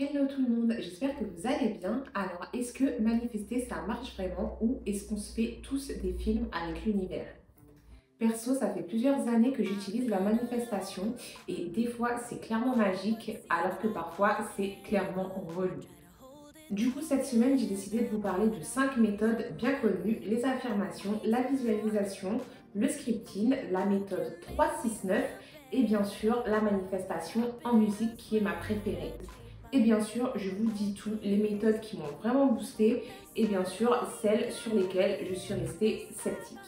Hello tout le monde, j'espère que vous allez bien. Alors, est-ce que manifester ça marche vraiment ou est-ce qu'on se fait tous des films avec l'univers? Perso, ça fait plusieurs années que j'utilise la manifestation et des fois c'est clairement magique alors que parfois c'est clairement relou. Du coup, cette semaine, j'ai décidé de vous parler de 5 méthodes bien connues, les affirmations, la visualisation, le scripting, la méthode 3-6-9 et bien sûr la manifestation en musique qui est ma préférée. Et bien sûr, je vous dis tout, les méthodes qui m'ont vraiment boosté et bien sûr celles sur lesquelles je suis restée sceptique.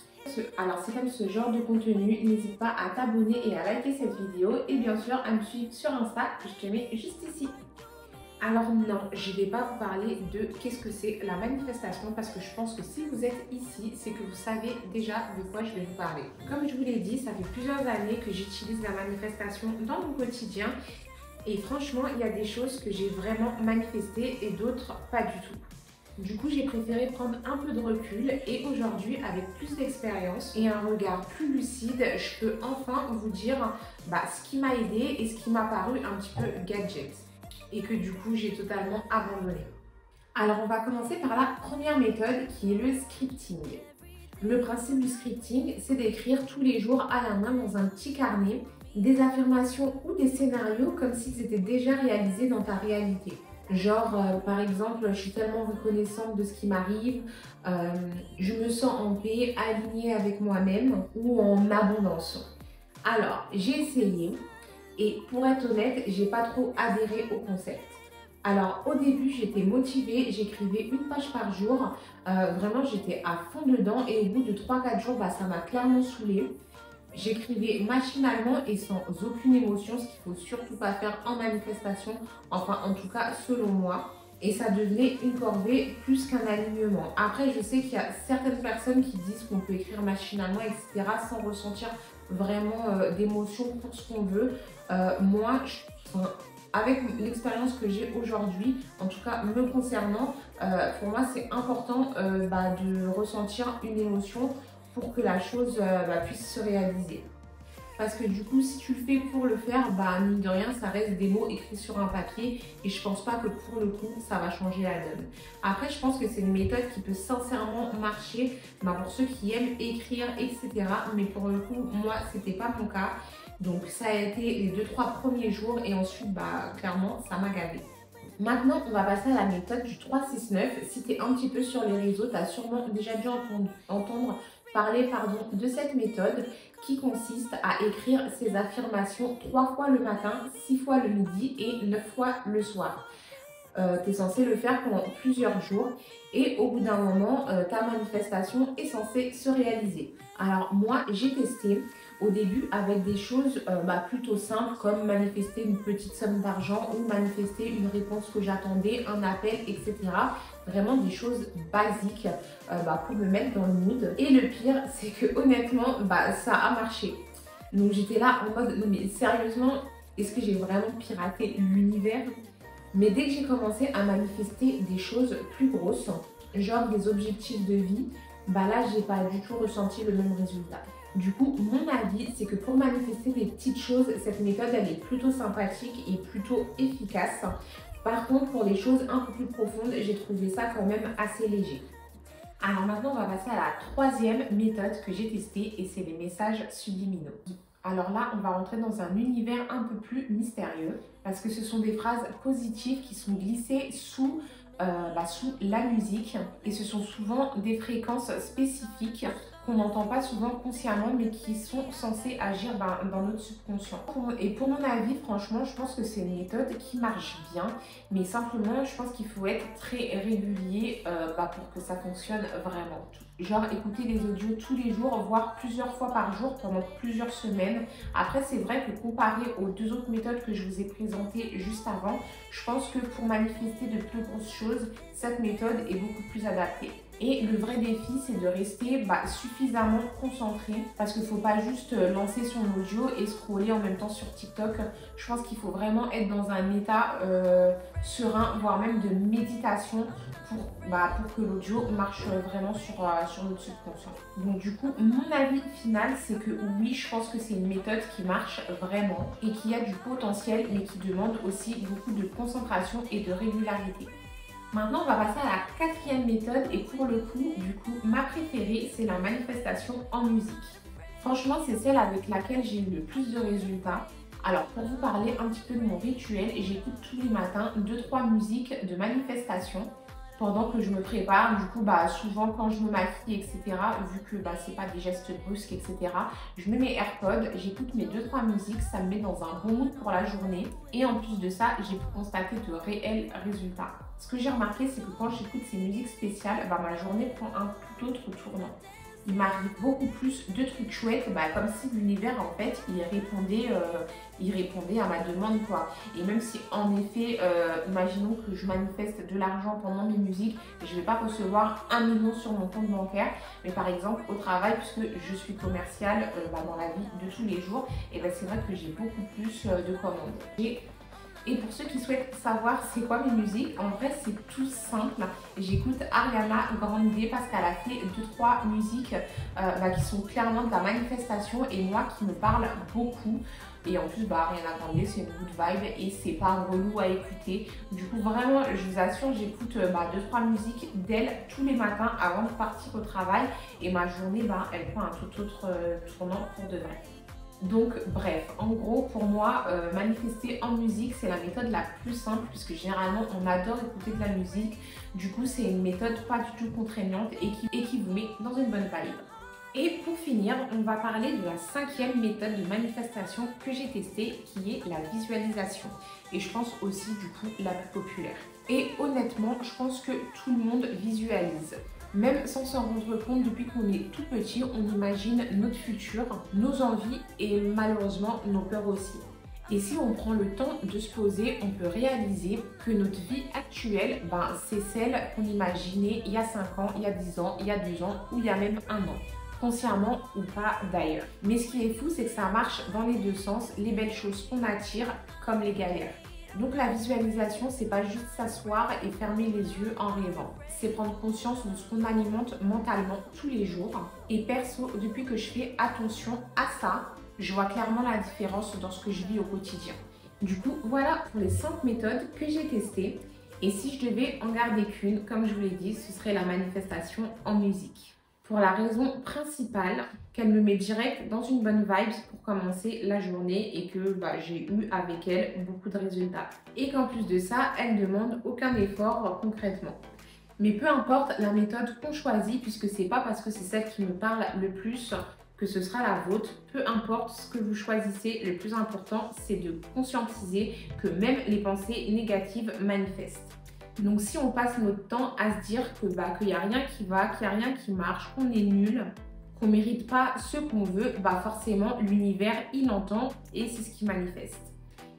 Alors si t'aimes ce genre de contenu, n'hésite pas à t'abonner et à liker cette vidéo et bien sûr à me suivre sur Insta, je te mets juste ici. Alors non, je ne vais pas vous parler de qu'est-ce que c'est la manifestation parce que je pense que si vous êtes ici, c'est que vous savez déjà de quoi je vais vous parler. Comme je vous l'ai dit, ça fait plusieurs années que j'utilise la manifestation dans mon quotidien et franchement, il y a des choses que j'ai vraiment manifestées et d'autres pas du tout. Du coup, j'ai préféré prendre un peu de recul et aujourd'hui, avec plus d'expérience et un regard plus lucide, je peux enfin vous dire ce qui m'a aidé et ce qui m'a paru un petit peu gadget et que du coup, j'ai totalement abandonné. Alors, on va commencer par la première méthode qui est le scripting. Le principe du scripting, c'est d'écrire tous les jours à la main dans un petit carnet des affirmations ou des scénarios comme s'ils étaient déjà réalisés dans ta réalité. Genre, par exemple, je suis tellement reconnaissante de ce qui m'arrive, je me sens en paix, alignée avec moi-même ou en abondance. Alors, j'ai essayé et pour être honnête, j'ai pas trop adhéré au concept. Alors au début j'étais motivée, j'écrivais une page par jour, vraiment j'étais à fond dedans et au bout de 3-4 jours ça m'a clairement saoulée. J'écrivais machinalement et sans aucune émotion, ce qu'il ne faut surtout pas faire en manifestation, enfin en tout cas selon moi. Et ça devenait une corvée plus qu'un alignement. Après, je sais qu'il y a certaines personnes qui disent qu'on peut écrire machinalement, etc. sans ressentir vraiment d'émotion pour ce qu'on veut. Moi, avec l'expérience que j'ai aujourd'hui, en tout cas me concernant, pour moi c'est important de ressentir une émotion pour que la chose puisse se réaliser. Parce que du coup, si tu le fais pour le faire, mine de rien, ça reste des mots écrits sur un papier et je pense pas que pour le coup, ça va changer la donne. Après, je pense que c'est une méthode qui peut sincèrement marcher pour ceux qui aiment écrire, etc. Mais pour le coup, moi, c'était pas mon cas. Donc, ça a été les 2-3 premiers jours et ensuite, clairement, ça m'a gavé. Maintenant, on va passer à la méthode du 3-6-9. Si tu es un petit peu sur les réseaux, tu as sûrement déjà dû entendre parler de cette méthode qui consiste à écrire ses affirmations 3 fois le matin, 6 fois le midi et 9 fois le soir. Tu es censé le faire pendant plusieurs jours et au bout d'un moment, ta manifestation est censée se réaliser. Alors moi, j'ai testé au début avec des choses plutôt simples comme manifester une petite somme d'argent ou manifester une réponse que j'attendais, un appel, etc. Vraiment des choses basiques pour me mettre dans le mood. Et le pire, c'est que honnêtement, ça a marché. Donc j'étais là en mode, non mais sérieusement, est-ce que j'ai vraiment piraté l'univers? Mais dès que j'ai commencé à manifester des choses plus grosses, genre des objectifs de vie, là, j'ai pas du tout ressenti le même résultat. Du coup, mon avis, c'est que pour manifester des petites choses, cette méthode, elle est plutôt sympathique et plutôt efficace. Par contre, pour les choses un peu plus profondes, j'ai trouvé ça quand même assez léger. Alors maintenant, on va passer à la troisième méthode que j'ai testée et c'est les messages subliminaux. Alors là, on va rentrer dans un univers un peu plus mystérieux parce que ce sont des phrases positives qui sont glissées sous la musique et ce sont souvent des fréquences spécifiques qu'on n'entend pas souvent consciemment mais qui sont censées agir dans notre subconscient. Et pour mon avis, franchement, je pense que c'est une méthode qui marche bien, mais simplement, je pense qu'il faut être très régulier pour que ça fonctionne vraiment. Genre écouter les audios tous les jours, voire plusieurs fois par jour pendant plusieurs semaines. Après, c'est vrai que comparé aux 2 autres méthodes que je vous ai présentées juste avant, je pense que pour manifester de plus grosses choses, cette méthode est beaucoup plus adaptée. Et le vrai défi, c'est de rester suffisamment concentré parce qu'il ne faut pas juste lancer son audio et scroller en même temps sur TikTok. Je pense qu'il faut vraiment être dans un état serein, voire même de méditation pour que l'audio marche vraiment sur notre subconscient. Donc du coup, mon avis final, c'est que oui, je pense que c'est une méthode qui marche vraiment et qui a du potentiel, mais qui demande aussi beaucoup de concentration et de régularité. Maintenant, on va passer à la quatrième méthode et pour le coup, ma préférée, c'est la manifestation en musique. Franchement, c'est celle avec laquelle j'ai eu le plus de résultats. Alors, pour vous parler un petit peu de mon rituel, j'écoute tous les matins 2-3 musiques de manifestation pendant que je me prépare. Du coup, souvent quand je me maquille, etc., vu que c'est pas des gestes brusques, etc., je mets mes AirPods, j'écoute mes 2-3 musiques, ça me met dans un bon mood pour la journée. Et en plus de ça, j'ai pu constater de réels résultats. Ce que j'ai remarqué, c'est que quand j'écoute ces musiques spéciales, ma journée prend un tout autre tournant. Il m'arrive beaucoup plus de trucs chouettes, comme si l'univers en fait il répondait à ma demande quoi. Et même si en effet, imaginons que je manifeste de l'argent pendant mes musiques, je ne vais pas recevoir 1 million sur mon compte bancaire, mais par exemple au travail, puisque je suis commerciale dans la vie de tous les jours, et c'est vrai que j'ai beaucoup plus de commandes. Et pour ceux qui souhaitent savoir c'est quoi mes musiques, en vrai c'est tout simple. J'écoute Ariana Grande parce qu'elle a fait 2-3 musiques qui sont clairement de la manifestation et moi qui me parlent beaucoup. Et en plus Ariana Grande c'est une good vibe et c'est pas relou à écouter. Du coup vraiment je vous assure j'écoute 2-3 musiques d'elle tous les matins avant de partir au travail. Et ma journée elle prend un tout autre tournant pour de vrai. Donc bref, en gros pour moi, manifester en musique c'est la méthode la plus simple puisque généralement on adore écouter de la musique. Du coup c'est une méthode pas du tout contraignante et qui vous met dans une bonne vibe. Et pour finir, on va parler de la 5e méthode de manifestation que j'ai testée qui est la visualisation. Et je pense aussi du coup la plus populaire. Et honnêtement, je pense que tout le monde visualise. Même sans s'en rendre compte, depuis qu'on est tout petit, on imagine notre futur, nos envies et malheureusement nos peurs aussi. Et si on prend le temps de se poser, on peut réaliser que notre vie actuelle, c'est celle qu'on imaginait il y a 5 ans, il y a 10 ans, il y a 2 ans ou il y a même 1 an. Consciemment ou pas d'ailleurs. Mais ce qui est fou, c'est que ça marche dans les deux sens, les belles choses qu'on attire comme les galères. Donc la visualisation, c'est pas juste s'asseoir et fermer les yeux en rêvant. C'est prendre conscience de ce qu'on alimente mentalement tous les jours. Et perso, depuis que je fais attention à ça, je vois clairement la différence dans ce que je vis au quotidien. Du coup, voilà pour les 5 méthodes que j'ai testées. Et si je devais en garder qu'une, comme je vous l'ai dit, ce serait la manifestation en musique. Pour la raison principale qu'elle me met direct dans une bonne vibe pour commencer la journée et que j'ai eu avec elle beaucoup de résultats. Et qu'en plus de ça, elle ne demande aucun effort concrètement. Mais peu importe la méthode qu'on choisit, puisque c'est pas parce que c'est celle qui me parle le plus que ce sera la vôtre. Peu importe ce que vous choisissez, le plus important c'est de conscientiser que même les pensées négatives manifestent. Donc si on passe notre temps à se dire que qu'il n'y a rien qui va, qu'il n'y a rien qui marche, qu'on est nul, qu'on ne mérite pas ce qu'on veut, forcément l'univers il entend et c'est ce qui manifeste.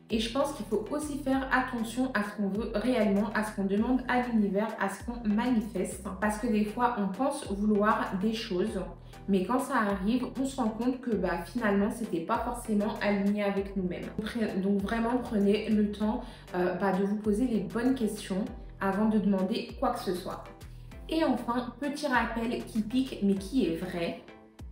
Et je pense qu'il faut aussi faire attention à ce qu'on veut réellement, à ce qu'on demande à l'univers, à ce qu'on manifeste. Parce que des fois on pense vouloir des choses, mais quand ça arrive, on se rend compte que finalement c'était pas forcément aligné avec nous-mêmes. Donc vraiment prenez le temps de vous poser les bonnes questions avant de demander quoi que ce soit. Et enfin, petit rappel qui pique mais qui est vrai.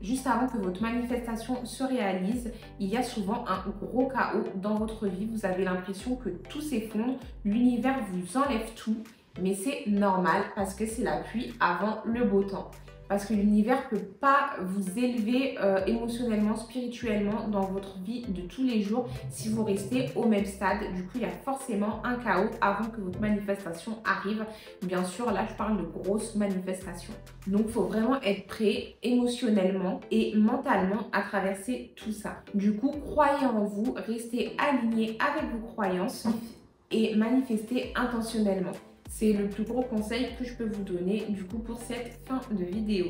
Juste avant que votre manifestation se réalise, il y a souvent un gros chaos dans votre vie. Vous avez l'impression que tout s'effondre, l'univers vous enlève tout, mais c'est normal parce que c'est la pluie avant le beau temps. Parce que l'univers ne peut pas vous élever émotionnellement, spirituellement dans votre vie de tous les jours si vous restez au même stade. Du coup, il y a forcément un chaos avant que votre manifestation arrive. Bien sûr, là, je parle de grosses manifestations. Donc, il faut vraiment être prêt émotionnellement et mentalement à traverser tout ça. Du coup, croyez en vous, restez aligné avec vos croyances et manifestez intentionnellement. C'est le plus gros conseil que je peux vous donner du coup pour cette fin de vidéo.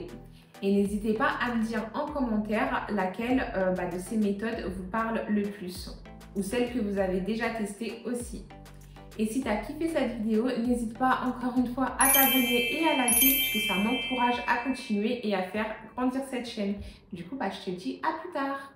Et n'hésitez pas à me dire en commentaire laquelle de ces méthodes vous parle le plus ou celle que vous avez déjà testée aussi. Et si tu as kiffé cette vidéo, n'hésite pas encore une fois à t'abonner et à liker puisque ça m'encourage à continuer et à faire grandir cette chaîne. Du coup, je te dis à plus tard.